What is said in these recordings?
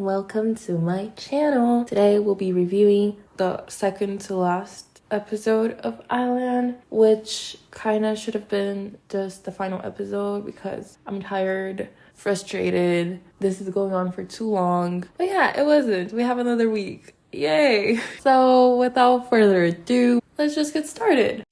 and welcome to my channel. Today we'll be reviewing the second to last episode of Island, which kind of should have been just the final episode because I'm tired, frustrated. This is going on for too long. But yeah, it wasn't. We have another week. Yay! So without further ado, let's just get started.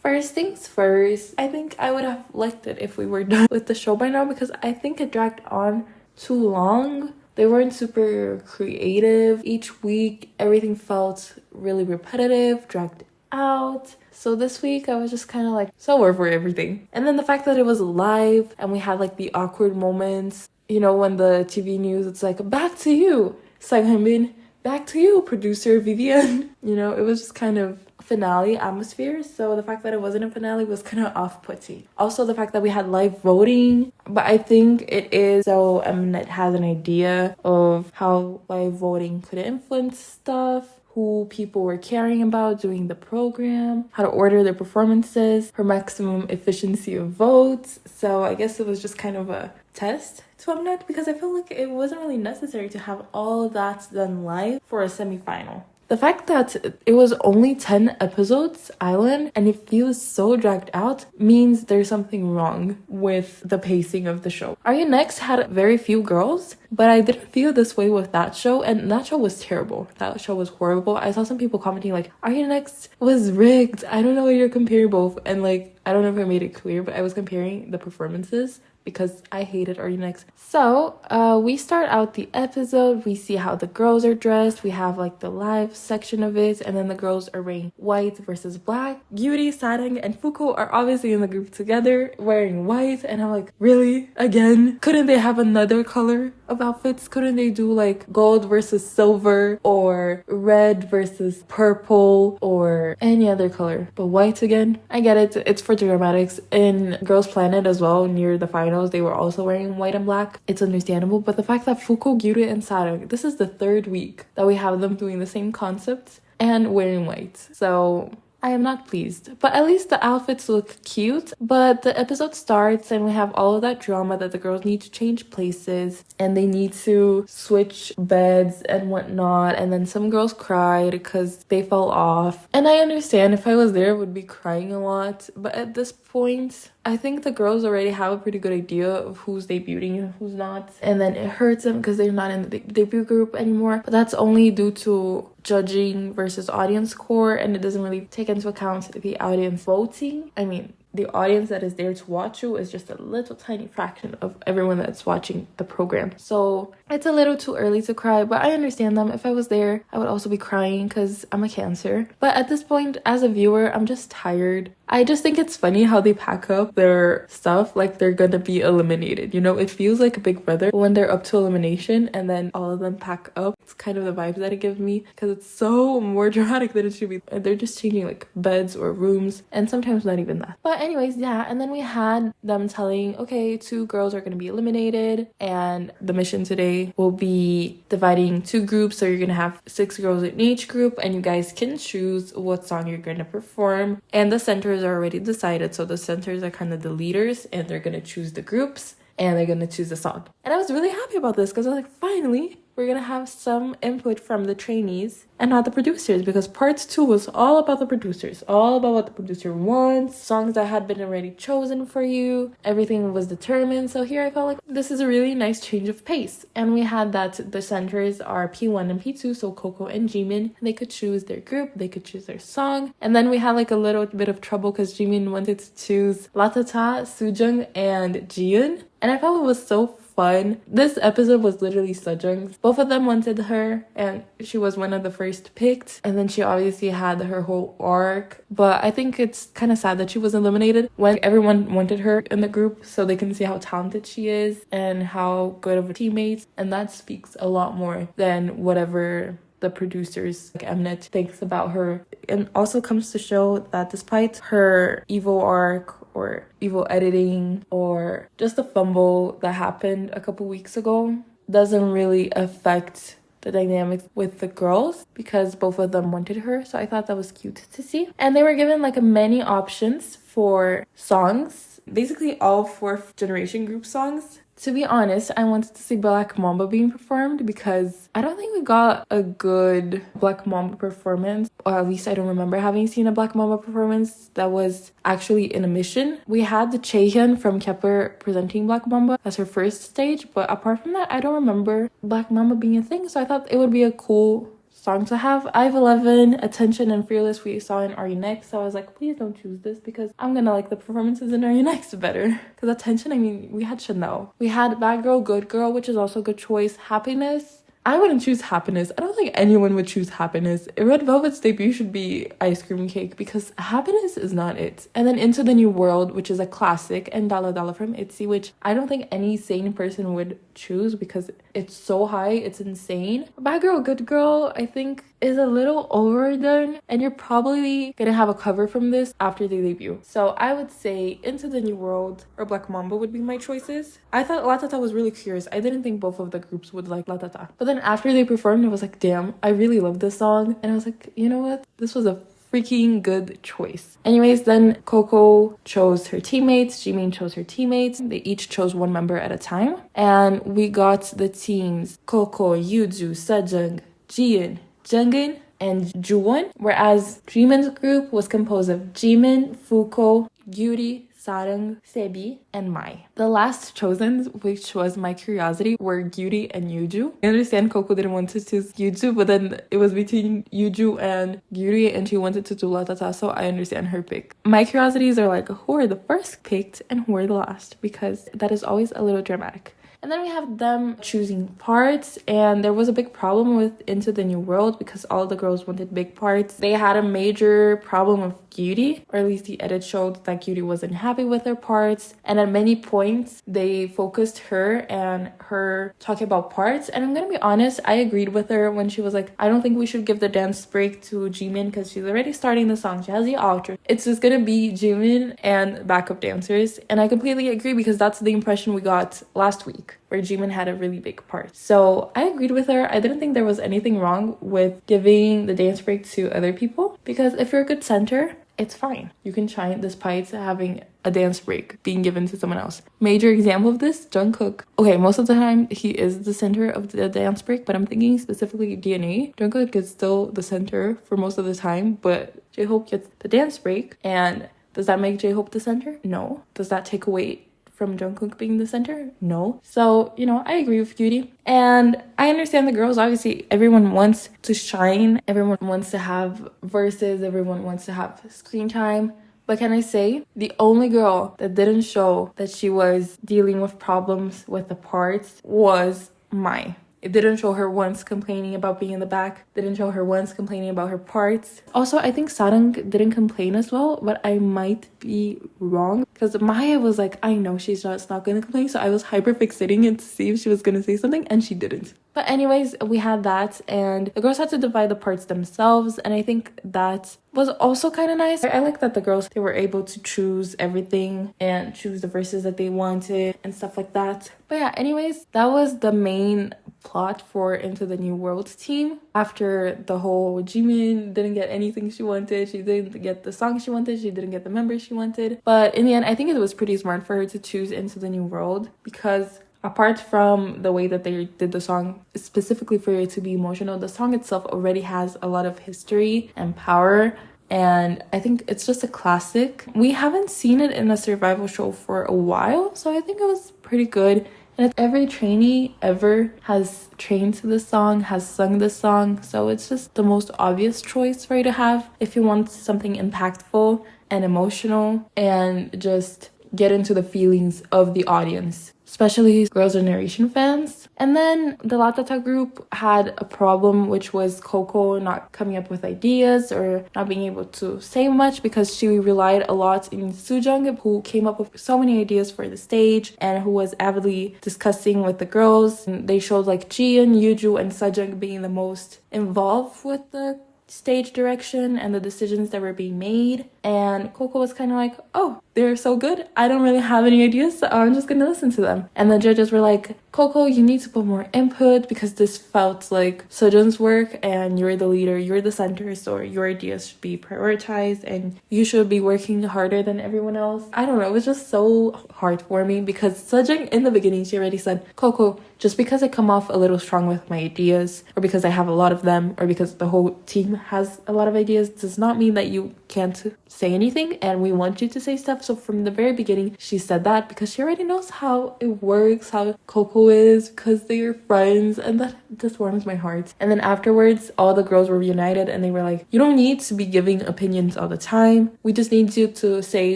First things first, I think I would have liked it if we were done with the show by now because I think it dragged on too long. They weren't super creative. Each week, everything felt really repetitive, dragged out. So this week, I was just kind of like so over everything. And then the fact that it was live and we had like the awkward moments. You know, when the TV news, it's like, back to you, Sang Hyun-bin, back to you, producer Vivian. You know, it was just kind of finale atmosphere, so the fact that it wasn't a finale was kind of off-putting. Also the fact that we had live voting, but I think it is so Mnet has an idea of how live voting could influence stuff, who people were caring about doing the program, how to order their performances for maximum efficiency of votes. So I guess it was just kind of a test to Mnet because I feel like it wasn't really necessary to have all that done live for a semi-final. The fact that it was only 10 episodes, Island, and it feels so dragged out means there's something wrong with the pacing of the show. Are You Next had very few girls, but I didn't feel this way with that show, and that show was terrible. That show was horrible. I saw some people commenting like, Are You Next was rigged. I don't know what you're comparing both. And like, I don't know if I made it clear, but I was comparing the performances because I hated Are You Next. So we start out the episode, we see how the girls are dressed, we have like the live section of it, and then the girls are wearing white versus black. Yuri, Sarang, and Fuko are obviously in the group together wearing white, and I'm like, really? Again? Couldn't they have another color of outfits? Couldn't they do like gold versus silver, or red versus purple, or any other color? But white again? I get it, it's for dramatics. In Girls Planet as well, near the final, they were also wearing white and black. It's understandable, but the fact that Fuko, Gyuri, and Sarang, this is the third week that we have them doing the same concept and wearing white. So I am not pleased, but at least the outfits look cute. But the episode starts and we have all of that drama that the girls need to change places and they need to switch beds and whatnot, and then some girls cried because they fell off, and I understand if I was there I would be crying a lot, but at this point I think the girls already have a pretty good idea of who's debuting and who's not, and then it hurts them because they're not in the debut group anymore, but that's only due to judging versus audience score, and it doesn't really take into account the audience voting. I mean, the audience that is there to watch you is just a little tiny fraction of everyone that's watching the program. So it's a little too early to cry, but I understand them. If I was there, I would also be crying because I'm a Cancer. But at this point, as a viewer, I'm just tired. I just think it's funny how they pack up their stuff like they're gonna be eliminated. You know, it feels like a Big Brother when they're up to elimination and then all of them pack up. It's kind of the vibes that it gives me because it's so more dramatic than it should be. They're just changing like beds or rooms, and sometimes not even that. But anyways, yeah, and then we had them telling, okay, 2 girls are gonna be eliminated, and the mission today will be dividing 2 groups, so you're gonna have 6 girls in each group, and you guys can choose what song you're gonna perform, and the centers are already decided, so the centers are kind of the leaders, and they're gonna choose the groups and they're gonna choose the song. And I was really happy about this because I was like, finally we're gonna have some input from the trainees and not the producers, because part 2 was all about the producers, all about what the producer wants, songs that had been already chosen for you, everything was determined. So here I felt like this is a really nice change of pace, and we had that the centers are P1 and P2, so Coco and Jimin, they could choose their group, they could choose their song, and then we had like a little bit of trouble because Jimin wanted to choose latata, Sujung, and Jiun, and I felt it was so fun. This episode was literally Sejong's. Both of them wanted her, and she was one of the first picked, and then she obviously had her whole arc, but I think it's kind of sad that she was eliminated when everyone wanted her in the group so they can see how talented she is and how good of a teammate, and that speaks a lot more than whatever the producers like Mnet thinks about her. And also comes to show that despite her evil arc or evil editing or just a fumble that happened a couple weeks ago, doesn't really affect the dynamics with the girls because both of them wanted her. So I thought that was cute to see. And they were given like many options for songs, basically all fourth generation group songs. To be honest, I wanted to see Black Mamba being performed because I don't think we got a good Black Mamba performance, or at least I don't remember having seen a Black Mamba performance that was actually in a mission. We had the Chaehyun from Kepler presenting Black Mamba as her first stage, but apart from that, I don't remember Black Mamba being a thing, so I thought it would be a cool song to have. ive11, Attention, and Fearless we saw in Are You Next, so I was like, please don't choose this because I'm gonna like the performances in Are You Next better. Because Attention, I mean, we had Chanel. We had Bad Girl, Good Girl, which is also a good choice. Happiness, I wouldn't choose Happiness. I don't think anyone would choose Happiness. Red Velvet's debut should be Ice Cream Cake because Happiness is not it. And then Into the New World, which is a classic, and Dala Dala from ITZY, which I don't think any sane person would choose because it's so high, it's insane. Bad Girl, Good Girl, I think is a little overdone, and you're probably gonna have a cover from this after they debut. So I would say Into the New World or Black Mamba would be my choices. I thought Latata was really curious. I didn't think both of the groups would like Latata. But then after they performed, I was like, damn, I really love this song. And I was like, you know what? This was a freaking good choice. Anyways, then Coco chose her teammates, Jimin chose her teammates. They each chose one member at a time. And we got the teams Coco, Yuju, Sejong, Jiyeon, Jungin, and Juwon. Whereas Jimin's group was composed of Jimin, Fuko, Yuri, Sarang, Sebi, and Mai. The last chosen, which was my curiosity, were Gyuri and Yuju. I understand Coco didn't want to choose Yuju, but then it was between Yuju and Gyuri, and she wanted to do Latata, so I understand her pick. My curiosities are like, who are the first picked and who are the last? Because that is always a little dramatic. And then we have them choosing parts, and there was a big problem with Into the New World because all the girls wanted big parts. They had a major problem with Gyuri, or at least the edit showed that Gyuri wasn't happy with her parts, and at many points they focused her and her talking about parts. And I'm gonna be honest, I agreed with her when she was like, I don't think we should give the dance break to Jimin because she's already starting the song, she has the outro, it's just gonna be Jimin and backup dancers. And I completely agree because that's the impression we got last week, where Jimin had a really big part. So I agreed with her. I didn't think there was anything wrong with giving the dance break to other people because if you're a good center, it's fine. You can shine despite having a dance break being given to someone else. Major example of this, Jungkook. Okay, most of the time he is the center of the dance break, but I'm thinking specifically DNA. Jungkook is still the center for most of the time, but J-Hope gets the dance break. And does that make J-Hope the center? No. Does that take away from Jungkook being the center? No. So, you know, I agree with Cutie. And I understand the girls. Obviously, everyone wants to shine. Everyone wants to have verses. Everyone wants to have screen time. But can I say, the only girl that didn't show that she was dealing with problems with the parts was Mai. It didn't show her once complaining about being in the back. Didn't show her once complaining about her parts. Also, I think Sarang didn't complain as well, but I might be wrong. Because Maya was like, I know she's just not going to complain. So I was hyper fixating it to see if she was going to say something, and she didn't. But anyways, we had that, and the girls had to divide the parts themselves, and I think that was also kind of nice. I like that the girls, they were able to choose everything and choose the verses that they wanted and stuff like that. But yeah, anyways, that was the main plot for Into the New World team. After the whole Jimin didn't get anything she wanted, she didn't get the song she wanted, she didn't get the members she wanted. But in the end, I think it was pretty smart for her to choose Into the New World because apart from the way that they did the song specifically for it to be emotional, the song itself already has a lot of history and power. And I think it's just a classic. We haven't seen it in a survival show for a while, so I think it was pretty good. And every trainee ever has trained to this song, has sung this song, so it's just the most obvious choice for you to have if you want something impactful and emotional and just get into the feelings of the audience, especially Girls' Generation fans. And then the Latata group had a problem, which was Coco not coming up with ideas or not being able to say much because she relied a lot in Sujong, who came up with so many ideas for the stage and who was avidly discussing with the girls. And they showed like Jiyeon, Yuju, and Sejong being the most involved with the stage direction and the decisions that were being made. and Coco was kind of like, oh, they're so good, I don't really have any ideas, so I'm just gonna listen to them. And the judges were like, Coco, you need to put more input because this felt like Sejun's work and you're the leader, you're the center, so your ideas should be prioritized and you should be working harder than everyone else. I don't know, it was just so heartwarming because Sejun in the beginning, she already said, Coco, just because I come off a little strong with my ideas, or because I have a lot of them, or because the whole team has a lot of ideas, does not mean that you can't say anything, and we want you to say stuff. So from the very beginning, she said that because she already knows how it works, how Coco is, because they are friends, and that just warms my heart. And then afterwards, all the girls were reunited, and they were like, you don't need to be giving opinions all the time. We just need you to say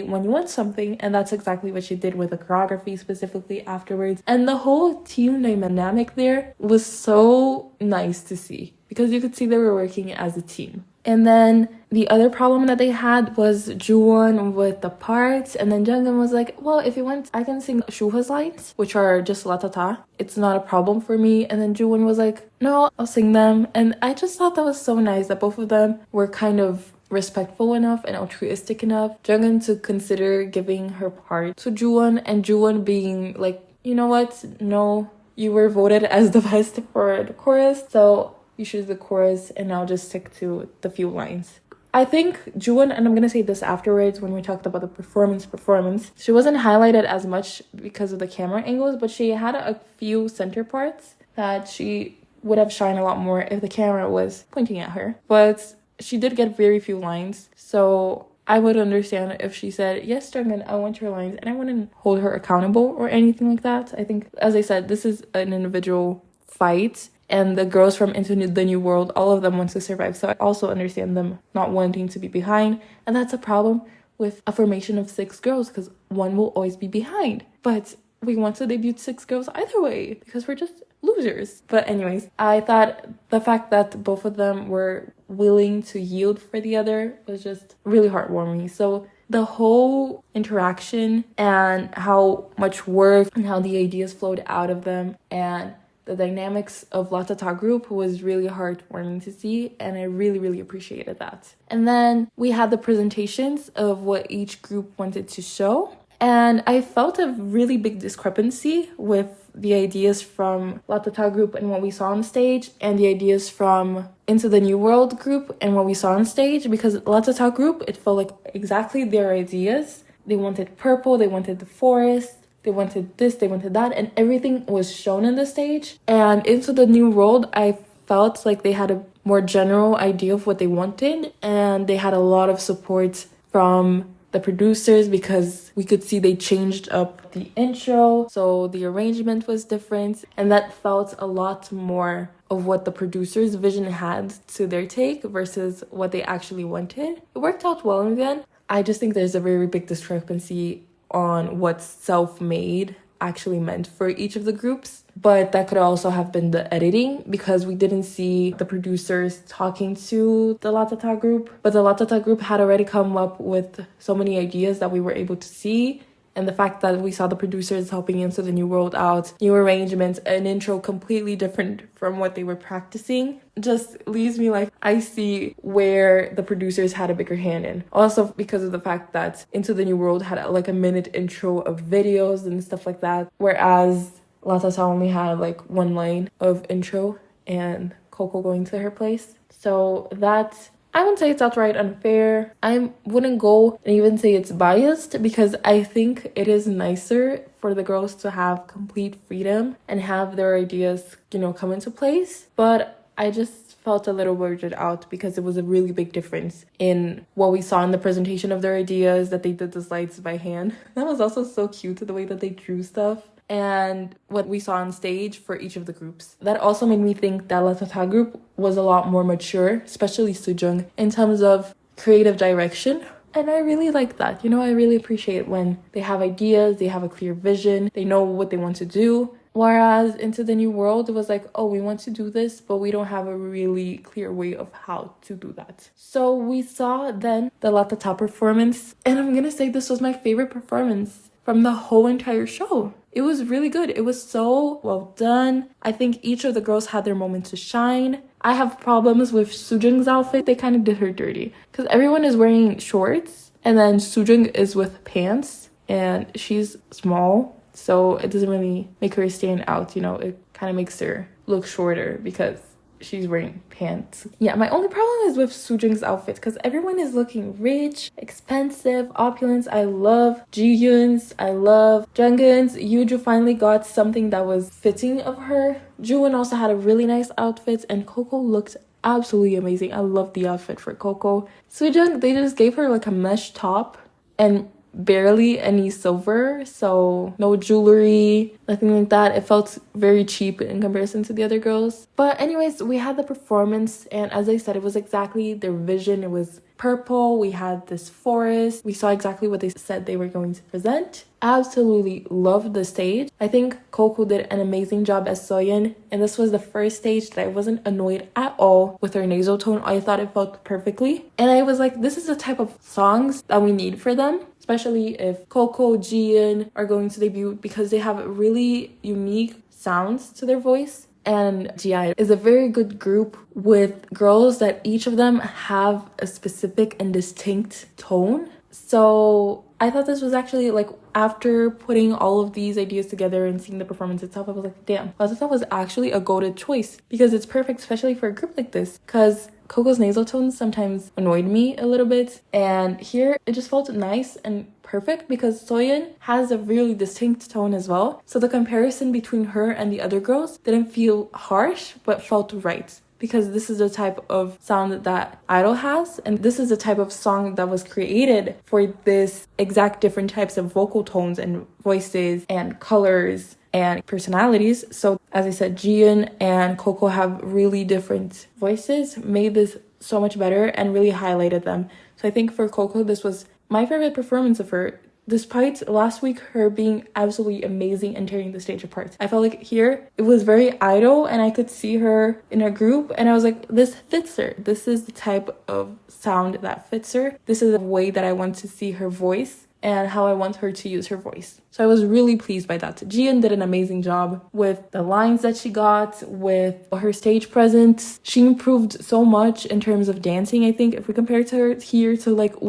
when you want something, and that's exactly what she did with the choreography specifically afterwards. And the whole team dynamic there was so nice to see because you could see they were working as a team. And then the other problem that they had was Juwon with the parts, and then Jungkook was like, well, if you want, I can sing Shuha's lines, which are just latata. It's not a problem for me. And then Juwon was like, no, I'll sing them. And I just thought that was so nice that both of them were kind of respectful enough and altruistic enough. Jungkook to consider giving her part to Juwon, and Juwon being like, you know what, no, you were voted as the best for the chorus, so you choose the chorus and I'll just stick to the few lines. I think Juwon, and I'm gonna say this afterwards when we talked about the performance, she wasn't highlighted as much because of the camera angles, but she had a few center parts that she would have shined a lot more if the camera was pointing at her. But she did get very few lines, so I would understand if she said, yes, Jungkook, I want your lines, and I wouldn't hold her accountable or anything like that. I think, as I said, this is an individual fight, and the girls from Into the New World, all of them want to survive, so I also understand them not wanting to be behind, and that's a problem with a formation of 6 girls, because one will always be behind. But we want to debut 6 girls either way, because we're just losers. But anyways, I thought the fact that both of them were willing to yield for the other was just really heartwarming. So the whole interaction and how much work and how the ideas flowed out of them and the dynamics of latata group was really heartwarming to see, and I really appreciated that. And then we had the presentations of what each group wanted to show, and I felt a really big discrepancy with the ideas from latata group and what we saw on stage, and the ideas from Into the New World group and what we saw on stage, because latata group, it felt like exactly their ideas. They wanted purple, they wanted the forest, they wanted this, they wanted that, and everything was shown in the stage. And Into the New World, I felt like they had a more general idea of what they wanted, and they had a lot of support from the producers because we could see they changed up the intro, so the arrangement was different, and that felt a lot more of what the producers' vision had to their take versus what they actually wanted. It worked out well in the end. I just think there's a very big discrepancy on what self-made actually meant for each of the groups, but that could also have been the editing because we didn't see the producers talking to the latata group, but the latata group had already come up with so many ideas that we were able to see. And the fact that we saw the producers helping Into the New World out, new arrangements, an intro completely different from what they were practicing, just leaves me like, I see where the producers had a bigger hand in. Also because of the fact that Into the New World had like a minute intro of videos and stuff like that, whereas latata only had like 1 line of intro and Coco going to her place. So that, I wouldn't say it's outright unfair. I wouldn't go and even say it's biased because I think it is nicer for the girls to have complete freedom and have their ideas, come into place. But I just felt a little weirded out because it was a really big difference in what we saw in the presentation of their ideas, that they did the slides by hand. That was also so cute, the way that they drew stuff. And what we saw on stage for each of the groups. That also made me think that latata group was a lot more mature, especially Sujung, in terms of creative direction. And I really like that. I really appreciate when they have ideas, they have a clear vision, they know what they want to do. Whereas Into the New World, it was like, oh, we want to do this, but we don't have a really clear way of how to do that. So we saw then the latata performance, and I'm gonna say this was my favorite performance from the whole entire show. It was really good. It was so well done. I think each of the girls had their moment to shine. I have problems with Sujung's outfit. They kind of did her dirty because everyone is wearing shorts And then Sujung is with pants, and she's small, so it doesn't really make her stand out, you know. It kind of makes her look shorter because she's wearing pants. Yeah, my only problem is with Sujung's outfit because everyone is looking rich, expensive, opulence. I love Ji-yoon's, I love Jungkook's. Yuju finally got something that was fitting of her. Jooin also had a really nice outfit, and Coco looked absolutely amazing. I love the outfit for Coco. Sujung, they just gave her like a mesh top and barely any silver, so no jewelry, nothing like that. It felt very cheap in comparison to the other girls. But anyways, we had the performance, and as I said, it was exactly their vision. It was purple. We had this forest. We saw exactly what they said they were going to present. Absolutely loved the stage. I think Coco did an amazing job as Soyeon, and this was the first stage that I wasn't annoyed at all with her nasal tone. I thought it felt perfectly, and I was like, this is the type of songs that we need for them, especially if Coco, Jiyeon are going to debut, because they have really unique sounds to their voice. And GI is a very good group with girls that each of them have a specific and distinct tone. So I thought this was actually, like, after putting all of these ideas together and seeing the performance itself, I was like, damn, latata was actually a goated choice, because it's perfect, especially for a group like this, because Coco's nasal tones sometimes annoyed me a little bit, and here it just felt nice and perfect because Soyeon has a really distinct tone as well. So the comparison between her and the other girls didn't feel harsh, but felt right, because this is the type of sound that Idol has, and this is the type of song that was created for this exact different types of vocal tones and voices and colors and personalities. So as I said, Jiyeon and Coco have really different voices, made this so much better and really highlighted them. So I think for Coco, this was my favorite performance of her, despite last week her being absolutely amazing and tearing the stage apart. I felt like here it was very idle, and I could see her in a group, and I was like, this fits her. This is the type of sound that fits her. This is the way that I want to see her voice and how I want her to use her voice. So I was really pleased by that. Jiyeon did an amazing job with the lines that she got, with her stage presence. She improved so much in terms of dancing, I think, if we compare to her here to like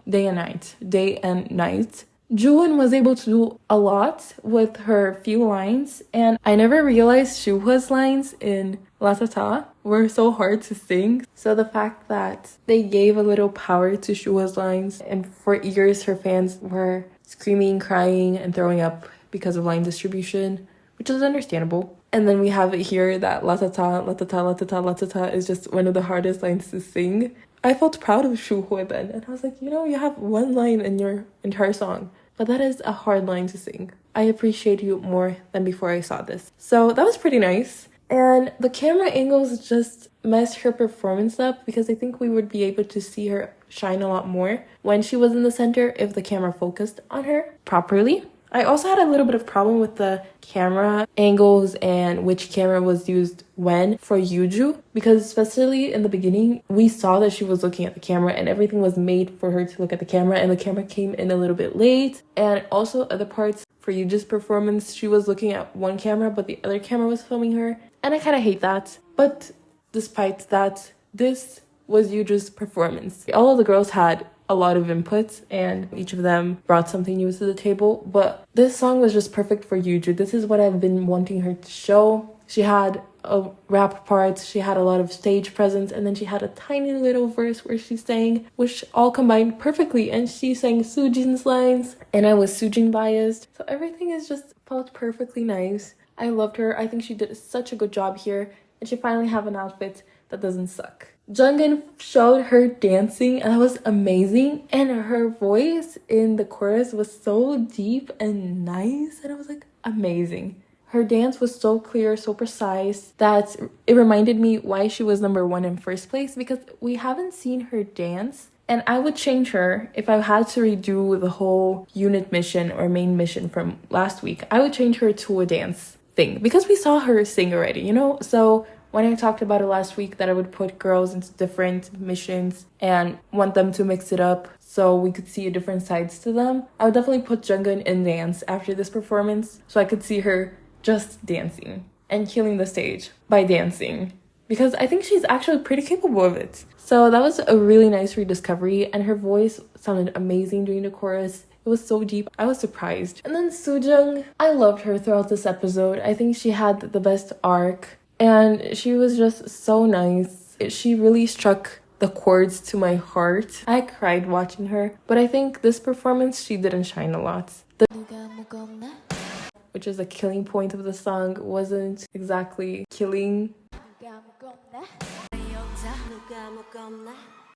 day and night. Jooin was able to do a lot with her few lines, and I never realized Shuhwa's lines in Latata were so hard to sing. So the fact that they gave a little power to Shuhwa's lines, and for years her fans were screaming, crying, and throwing up because of line distribution, which is understandable. And then we have it here that latata is just one of the hardest lines to sing. I felt proud of Shuhwa then, and I was like, you know, you have one line in your entire song, but that is a hard line to sing. I appreciate you more than before I saw this. So that was pretty nice. And the camera angles just messed her performance up, because I think we would be able to see her shine a lot more when she was in the center if the camera focused on her properly. I also had a little bit of problem with the camera angles and which camera was used when for Yuju, because especially in the beginning, we saw that she was looking at the camera and everything was made for her to look at the camera, and the camera came in a little bit late. And also other parts for Yuju's performance, she was looking at one camera, but the other camera was filming her. And I kind of hate that. But despite that, this was Yuju's performance. All of the girls had a lot of inputs, and each of them brought something new to the table, but this song was just perfect for Yuju. This is what I've been wanting her to show. She had a rap part, she had a lot of stage presence, and then she had a tiny little verse where she sang, which all combined perfectly, and she sang Sujin's lines, and I was Sujin biased, so everything is just felt perfectly nice. I loved her. I think she did such a good job here, and she finally have an outfit that doesn't suck. Jungin showed her dancing, and that was amazing, and her voice in the chorus was so deep and nice, and I was like, amazing. Her dance was so clear, so precise, that it reminded me why she was number one in first place, because we haven't seen her dance. And I would change her if I had to redo the whole unit mission or main mission from last week. I would change her to a dance thing, because we saw her sing already, you know? So when I talked about it last week, that I would put girls into different missions and want them to mix it up so we could see different sides to them, I would definitely put Jungin in dance after this performance, so I could see her just dancing and killing the stage by dancing, because I think she's actually pretty capable of it. So that was a really nice rediscovery, and her voice sounded amazing during the chorus. It was so deep. I was surprised. And then Soojung, I loved her throughout this episode. I think she had the best arc, and she was just so nice. She really struck the chords to my heart. I cried watching her, but I think this performance, she didn't shine a lot. Which is the killing point of the song, wasn't exactly killing.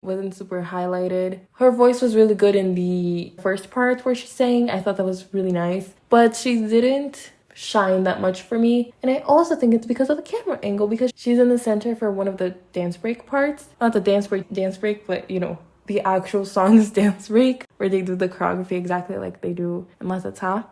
Wasn't super highlighted. Her voice was really good in the first part where she sang. I thought that was really nice, but she didn't shine that much for me. And I also think it's because of the camera angle, because she's in the center for one of the dance break parts. Not the dance break, but you know, the actual song's dance break, where they do the choreography exactly like they do in latata.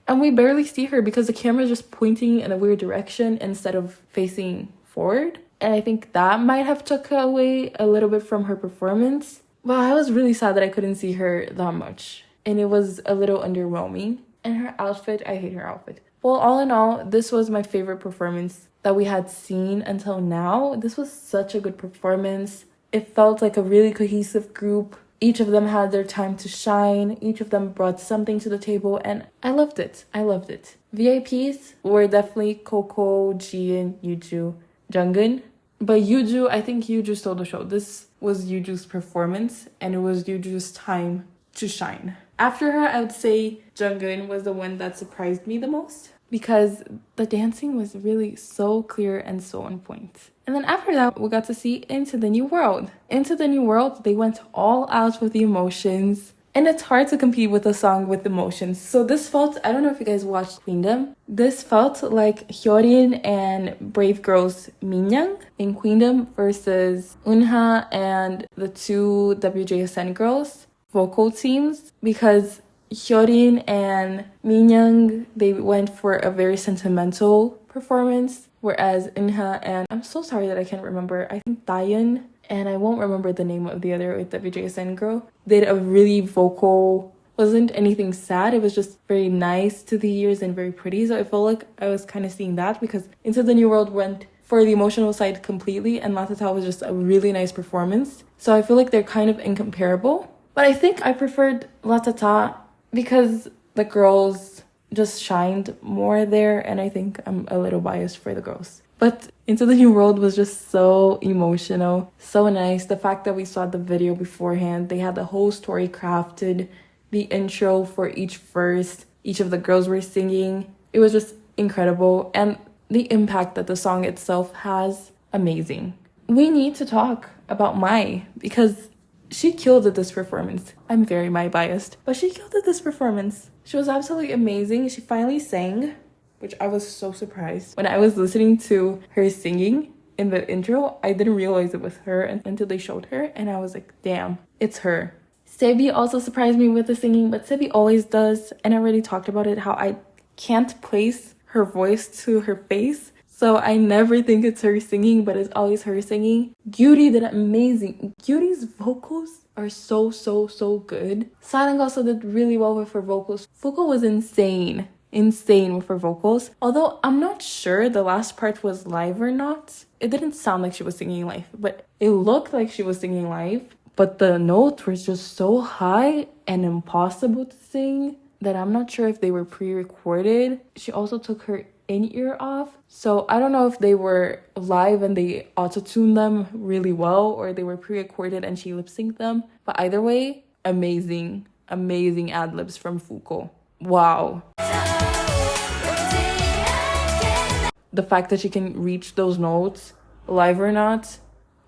And we barely see her because the camera is just pointing in a weird direction instead of facing forward. And I think that might have took away a little bit from her performance. But I was really sad that I couldn't see her that much. And it was a little underwhelming. And her outfit, I hate her outfit. Well, all in all, this was my favorite performance that we had seen until now. This was such a good performance. It felt like a really cohesive group. Each of them had their time to shine. Each of them brought something to the table, and I loved it. I loved it. VIPs were definitely Coco, Jin, Yuju, Jungkook. But Yuju, I think Yuju stole the show. This was Yuju's performance, and it was Yuju's time to shine. After her, I would say Jungkook was the one that surprised me the most, because the dancing was really so clear and so on point. And then after that, we got to see Into the New World. Into the New World, they went all out with the emotions. And it's hard to compete with a song with emotions. So this felt, I don't know if you guys watched Queendom. This felt like Hyorin and Brave Girls Minyoung in Queendom versus Eunha and the two WJSN girls vocal teams. Because Hyorin and Minyoung, they went for a very sentimental performance, whereas Eunha and, I'm so sorry that I can't remember, I think Daeun, and I won't remember the name of the other WJSN girl, did a really vocal, wasn't anything sad, it was just very nice to the ears and very pretty. So I felt like I was kind of seeing that, because Into the New World went for the emotional side completely, and Latata was just a really nice performance. So I feel like they're kind of incomparable. But I think I preferred Latata because the girls just shined more there, and I think I'm a little biased for the girls. But Into the New World was just so emotional, so nice. The fact that we saw the video beforehand, they had the whole story crafted, the intro for each verse, each of the girls were singing. It was just incredible, and the impact that the song itself has, amazing. We need to talk about Mai, because she killed it this performance. I'm very Mai biased, but she killed it this performance. She was absolutely amazing. She finally sang, which I was so surprised. When I was listening to her singing in the intro, I didn't realize it was her until they showed her, and I was like, damn, it's her. Sebi also surprised me with the singing, but Sebi always does, and I already talked about it, how I can't place her voice to her face. So I never think it's her singing, but it's always her singing. Gyuri did amazing. Gyuri's vocals are so good. Silent also did really well with her vocals. Fuko was insane with her vocals. Although I'm not sure the last part was live or not. It didn't sound like she was singing live, but it looked like she was singing live. But the notes were just so high and impossible to sing that I'm not sure if they were pre-recorded. She also took her in-ear off, so I don't know if they were live and they auto-tuned them really well, or they were pre-recorded and she lip-synced them. But either way, amazing ad-libs from Fuko. Wow. The fact that she can reach those notes, live or not,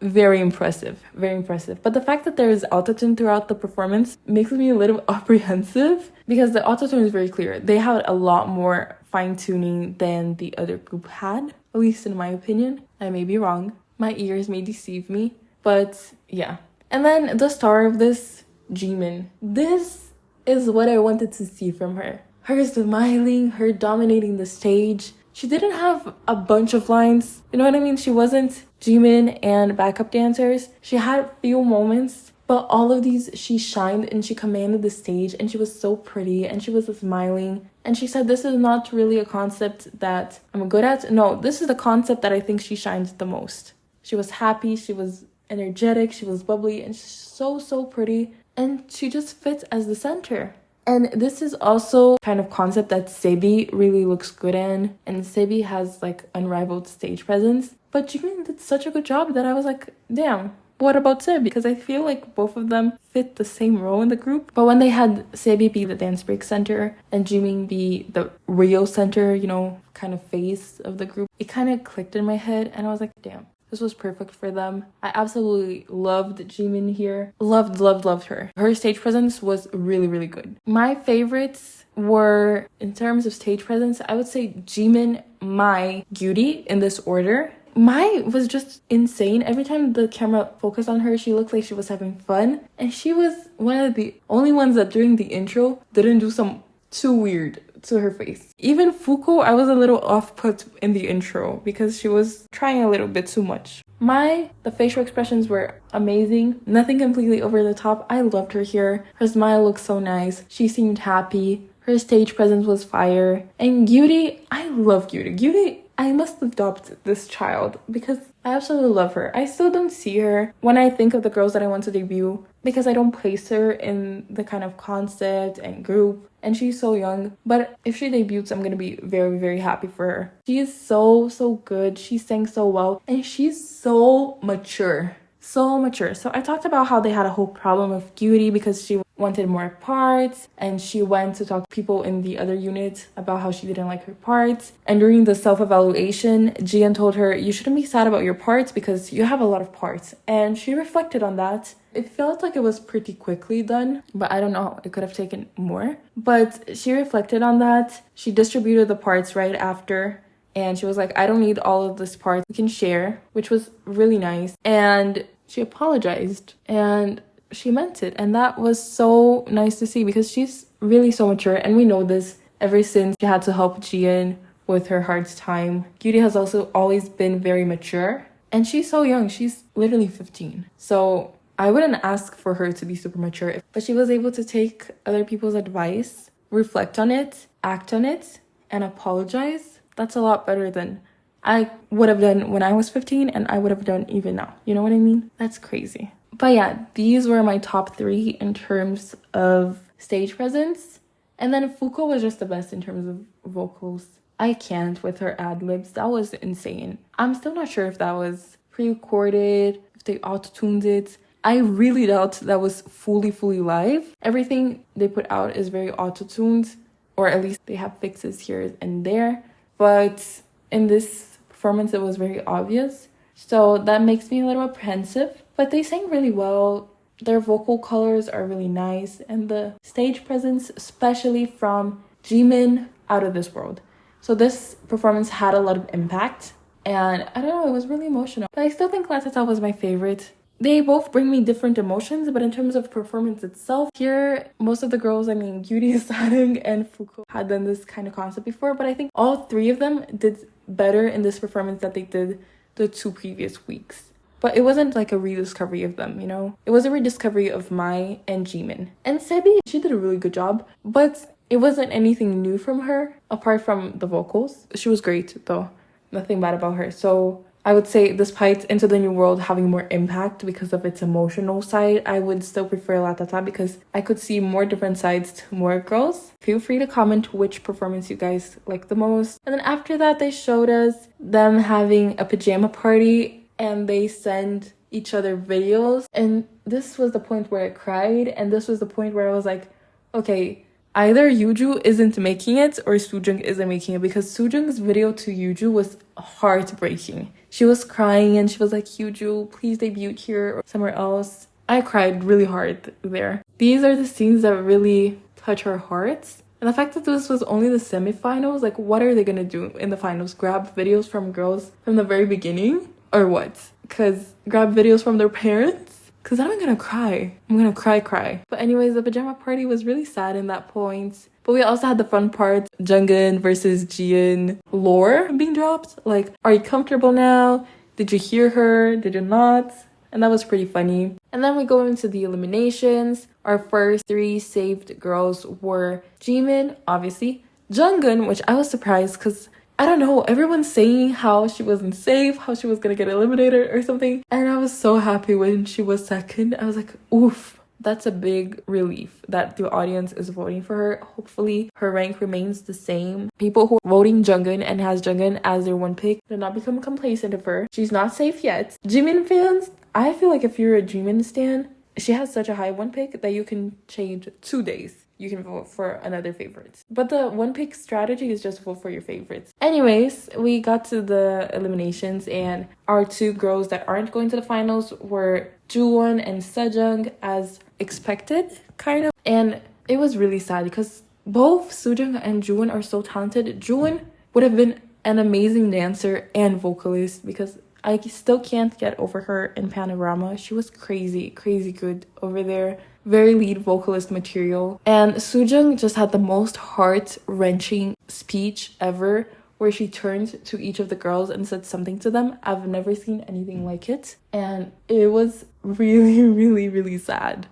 very impressive. But the fact that there is autotune throughout the performance makes me a little apprehensive, because the autotune is very clear. They had a lot more fine-tuning than the other group had, at least in my opinion. I may be wrong. My ears may deceive me, but yeah. And then the star of this, Jimin. This is what I wanted to see from her. Her smiling, her dominating the stage. She didn't have a bunch of lines. You know what I mean? She wasn't Jimin and backup dancers. She had few moments, But all of these, she shined and she commanded the stage, and she was so pretty and she was smiling. And she said, this is not really a concept that I'm good at. No, this is the concept that I think she shines the most. She was happy, she was energetic, she was bubbly, and she's so, so pretty. And she just fits as the center. And this is also kind of concept that Sebi really looks good in. And Sebi has like unrivaled stage presence. But Jimin did such a good job that I was like, damn, what about Sebi? Because I feel like both of them fit the same role in the group. But when they had Sebi be the dance break center and Jimin be the real center, you know, kind of face of the group, it kind of clicked in my head. And I was like, damn. This was perfect for them. I absolutely loved Jimin here. Loved her. Her stage presence was really, really good. My favorites were, in terms of stage presence, I would say Jimin, Mai, Gyuri in this order. Mai was just insane. Every time the camera focused on her, she looked like she was having fun. And she was one of the only ones that during the intro didn't do some too weird to her face. Even Fuko, I was a little off-put in the intro because she was trying a little bit too much. The facial expressions were amazing. Nothing completely over the top. I loved her here. Her smile looked so nice. She seemed happy. Her stage presence was fire. And Gyuri, I love Gyuri. Gyuri, I must adopt this child because I absolutely love her. I still don't see her when I think of the girls that I want to debut because I don't place her in the kind of concept and group. And she's so young. But if she debuts, I'm going to be very, very happy for her. She is so, so good. She sang so well. And she's so mature. So mature. So I talked about how they had a whole problem with Gyuri because she wanted more parts, and she went to talk to people in the other unit about how she didn't like her parts. And during the self-evaluation, Jian told her, you shouldn't be sad about your parts because you have a lot of parts. And she reflected on that. It felt like it was pretty quickly done, but I don't know, it could have taken more. But she reflected on that. She distributed the parts right after, and she was like, I don't need all of this parts, we can share, which was really nice. And she apologized and she meant it, and that was so nice to see because she's really so mature, and we know this ever since she had to help Jian with her hard time. Gyuri has also always been very mature, and she's so young. She's literally 15, so I wouldn't ask for her to be super mature, but she was able to take other people's advice, reflect on it, act on it, and apologize. That's a lot better than I would have done when I was 15, and I would have done even now. You know what I mean? That's crazy. But yeah, these were my top 3 in terms of stage presence. And then Fuko was just the best in terms of vocals. I can't with her ad-libs. That was insane. I'm still not sure if that was pre-recorded, if they auto-tuned it. I really doubt that was fully live. Everything they put out is very auto-tuned, or at least they have fixes here and there. But in this performance, it was very obvious. So that makes me a little apprehensive. But they sang really well. Their vocal colors are really nice. And the stage presence, especially from Jimin, out of this world. So this performance had a lot of impact. And I don't know, it was really emotional. But I still think Latata was my favorite. They both bring me different emotions, but in terms of performance itself, here, most of the girls, Gyuri, Sarang, and Fuko had done this kind of concept before. But I think all 3 of them did better in this performance that they did the 2 previous weeks. But it wasn't like a rediscovery of them, you know? It was a rediscovery of Mai and Jimin. And Sebi, she did a really good job, but it wasn't anything new from her, apart from the vocals. She was great, though. Nothing bad about her. So I would say, despite Into the New World having more impact because of its emotional side, I would still prefer Latata because I could see more different sides to more girls. Feel free to comment which performance you guys like the most. And then after that, they showed us them having a pajama party, and they send each other videos. And this was the point where I cried, and this was the point where I was like, okay, either Yuju isn't making it or Soojung isn't making it, because Soojung's video to Yuju was heartbreaking. She was crying and she was like, Yuju, please debut here or somewhere else. I cried really hard there. These are the scenes that really touch our hearts. And the fact that this was only the semifinals, like what are they gonna do in the finals? Grab videos from girls from the very beginning? Or what? Because grab videos from their parents? Because I'm gonna cry. I'm gonna cry. But anyways, the pajama party was really sad in that point. But we also had the fun part, Junggeun versus Jian lore being dropped. Like, are you comfortable now? Did you hear her? Did you not? and that was pretty funny. And then we go into the eliminations. Our first 3 saved girls were Jimin, obviously, Jungkook, which I was surprised because I don't know, everyone's saying how she wasn't safe, how she was gonna get eliminated or something, and I was so happy when she was second. I was like, oof, that's a big relief that the audience is voting for her. Hopefully her rank remains the same. People who are voting Jungkook and has Jungkook as their one pick do not become complacent of her. She's not safe yet. Jimin fans, I feel like if you're a Jimin stan, she has such a high one pick that you can change 2 days. You can vote for another favorite. But the one pick strategy is just vote for your favorites. Anyways, we got to the eliminations and our 2 girls that aren't going to the finals were Juwon and Sejong, as expected, kind of. And it was really sad because both Sejong and Juwon are so talented. Juwon would have been an amazing dancer and vocalist because I still can't get over her in Panorama. She was crazy good over there. Very lead vocalist material. And Sujung just had the most heart-wrenching speech ever, where she turned to each of the girls and said something to them. I've never seen anything like it. And it was really sad.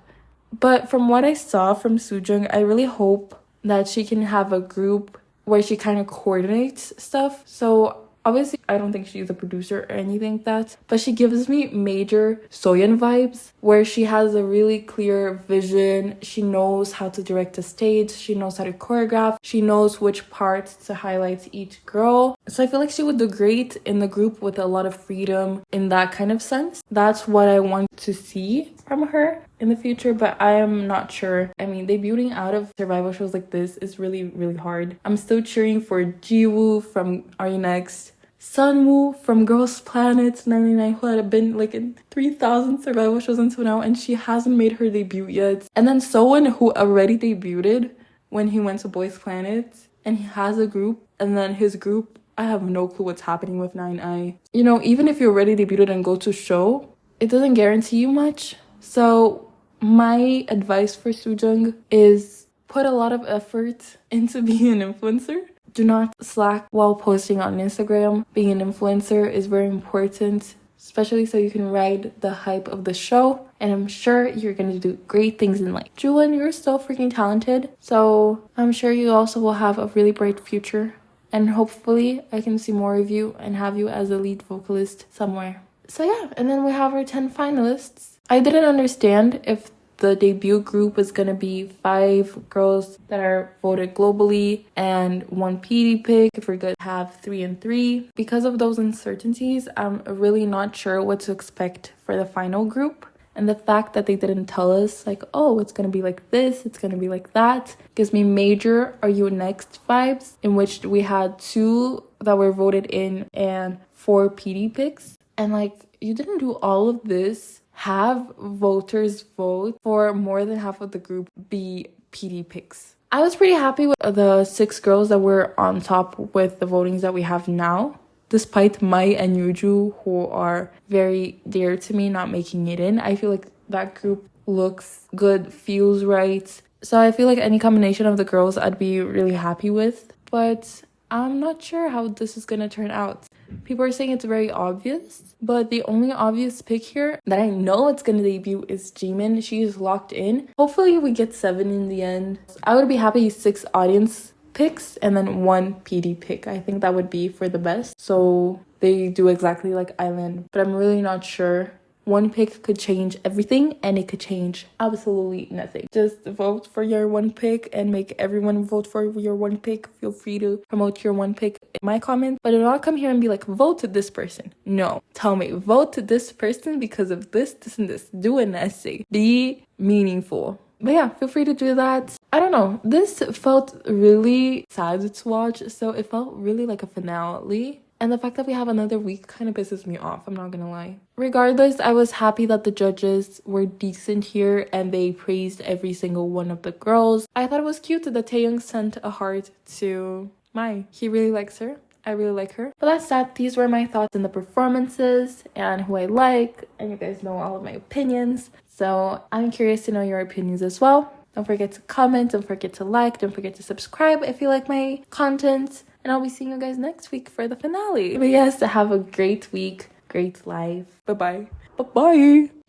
But from what I saw from Sujung, I really hope that she can have a group where she kind of coordinates stuff. So obviously, I don't think she's a producer or anything like that, but she gives me major Soyeon vibes, where she has a really clear vision. She knows how to direct a stage. She knows how to choreograph. She knows which parts to highlight each girl. So I feel like she would do great in the group with a lot of freedom in that kind of sense. That's what I want to see from her in the future, but I am not sure. I mean, debuting out of survival shows like this is really hard. I'm still cheering for Jiwoo from Are You Next, Sunwoo from Girls Planet 99, who had been like in 3,000 survival shows until now, and she hasn't made her debut yet. And then Seowon, who already debuted when he went to Boys Planet, and he has a group, and then his group, I have no clue what's happening with 9i. You know, even if you already debuted and go to show, it doesn't guarantee you much. So my advice for Sujung is put a lot of effort into being an influencer. Do not slack while posting on Instagram. Being an influencer is very important, especially so you can ride the hype of the show. And I'm sure you're going to do great things in life. Juwon, you're so freaking talented. So I'm sure you also will have a really bright future. And hopefully I can see more of you and have you as a lead vocalist somewhere. So yeah, and then we have our 10 finalists. I didn't understand if the debut group is going to be 5 girls that are voted globally and 1 PD pick. If we're going to have 3 and 3. Because of those uncertainties, I'm really not sure what to expect for the final group. And the fact that they didn't tell us, like, oh, it's going to be like this, it's going to be like that, gives me major Are You Next vibes, in which we had 2 that were voted in and 4 PD picks. And like, you didn't do all of this. Have voters vote for more than half of the group be PD picks. I was pretty happy with the 6 girls that were on top with the votings that we have now, despite Mai and Yuju, who are very dear to me, not making it in. I feel like that group looks good, feels right. So I feel like any combination of the girls I'd be really happy with, but I'm not sure how this is gonna turn out. People are saying it's very obvious, but the only obvious pick here that I know it's gonna debut is Jimin. She is locked in. Hopefully we get 7 in the end. I would be happy 6 audience picks and then 1 PD pick. I think that would be for the best. So they do exactly like Island, but I'm really not sure. 1 pick could change everything, and it could change absolutely nothing. Just vote for your 1 pick and make everyone vote for your 1 pick. Feel free to promote your 1 pick in my comment, but do not come here and be like, vote to this person. No, tell me, vote to this person because of this, and this. Do an essay. Be meaningful. But yeah, feel free to do that. I don't know. This felt really sad to watch, so it felt really like a finale. And the fact that we have another week kind of pisses me off, I'm not gonna lie. Regardless, I was happy that the judges were decent here and they praised every single one of the girls. I thought it was cute that Taeyoung sent a heart to Mai. He really likes her. I really like her. But that's that. These were my thoughts on the performances and who I like. And you guys know all of my opinions. So I'm curious to know your opinions as well. Don't forget to comment. Don't forget to like. Don't forget to subscribe if you like my content. And I'll be seeing you guys next week for the finale. But yes, have a great week. great life. Bye bye. Bye bye.